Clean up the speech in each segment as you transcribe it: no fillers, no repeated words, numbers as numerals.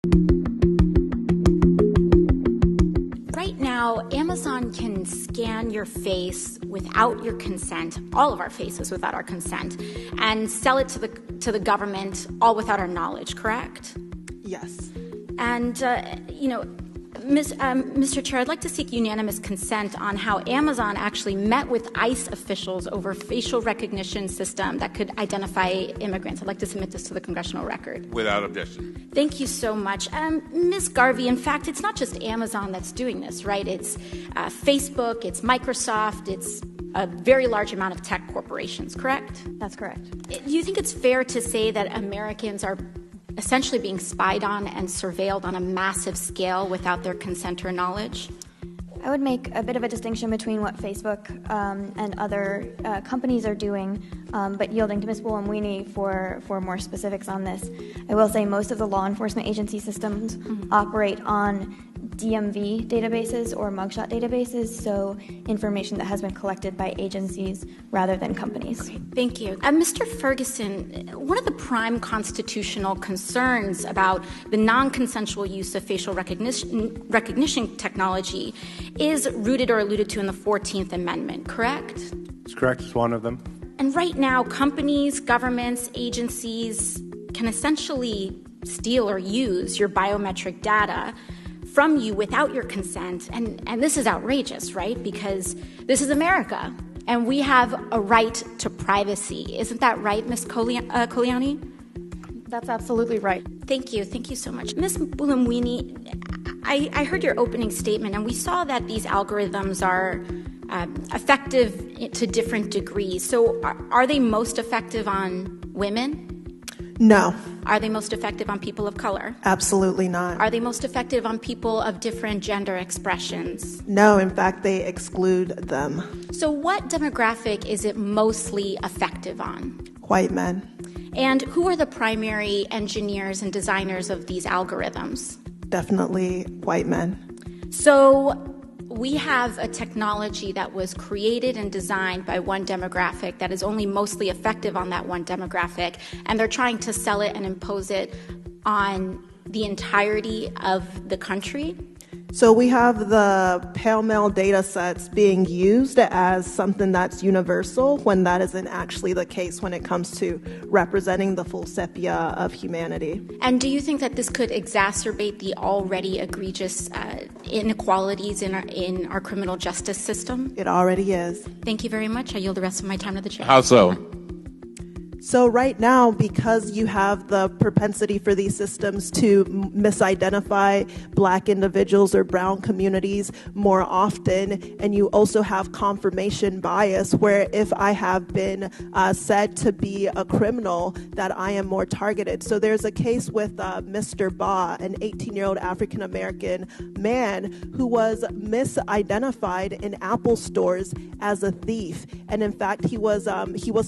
Right now, Amazon can scan your face without your consent, all of our faces without our consent, and sell it to the government, all without our knowledge, correct? Yes. And, Mr. Chair, I'd like to seek unanimous consent on how Amazon actually met with ICE officials over facial recognition system that could identify immigrants. I'd like to submit this to the congressional record. Without objection. Thank you so much. Ms. Garvey, in fact, it's not just Amazon that's doing this, right? It's Facebook, it's Microsoft, it's a very large amount of tech corporations, correct? That's correct. Do you think it's fair to say that Americans are essentially being spied on and surveilled on a massive scale without their consent or knowledge? I would make a bit of a distinction between what Facebook and other companies are doing, but yielding to Ms. Buolamwini for more specifics on this. I will say most of the law enforcement agency systems operate on DMV databases or mugshot databases, so information that has been collected by agencies rather than companies. Okay, thank you. Mr. Ferguson, one of the prime constitutional concerns about the non-consensual use of facial recognition technology is rooted or alluded to in the 14th Amendment, correct? That's correct. It's one of them. And right now, companies, governments, agencies can essentially steal or use your biometric data from you without your consent. And this is outrageous, right? Because this is America, and we have a right to privacy. Isn't that right, Ms. Koliani? That's absolutely right. Thank you. Thank you so much. Ms. Buolamwini, I heard your opening statement, and we saw that these algorithms are effective to different degrees. So are they most effective on women? No. Are they most effective on people of color? Absolutely not. Are they most effective on people of different gender expressions? No, in fact, they exclude them. So what demographic is it mostly effective on? White men. And who are the primary engineers and designers of these algorithms? Definitely white men. So we have a technology that was created and designed by one demographic that is only mostly effective on that one demographic, and they're trying to sell it and impose it on the entirety of the country. So we have the pale male data sets being used as something that's universal when that isn't actually the case when it comes to representing the full sepia of humanity. And do you think that this could exacerbate the already egregious inequalities in our criminal justice system? It already is. Thank you very much. I yield the rest of my time to the chair. How so? So right now, because you have the propensity for these systems to misidentify Black individuals or brown communities more often, and you also have confirmation bias where if I have been said to be a criminal, that I am more targeted. So there's a case with Mr. Ba, an 18-year-old African-American man who was misidentified in Apple stores as a thief. And in fact, he was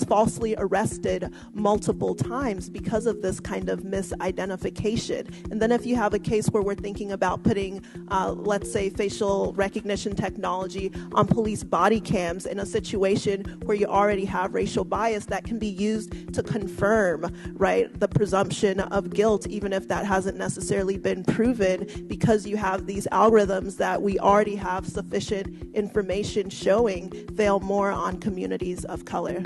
falsely arrested multiple times because of this kind of misidentification. And then if you have a case where we're thinking about putting, let's say, facial recognition technology on police body cams in a situation where you already have racial bias, that can be used to confirm, right, the presumption of guilt, even if that hasn't necessarily been proven, because you have these algorithms that we already have sufficient information showing fail more on communities of color.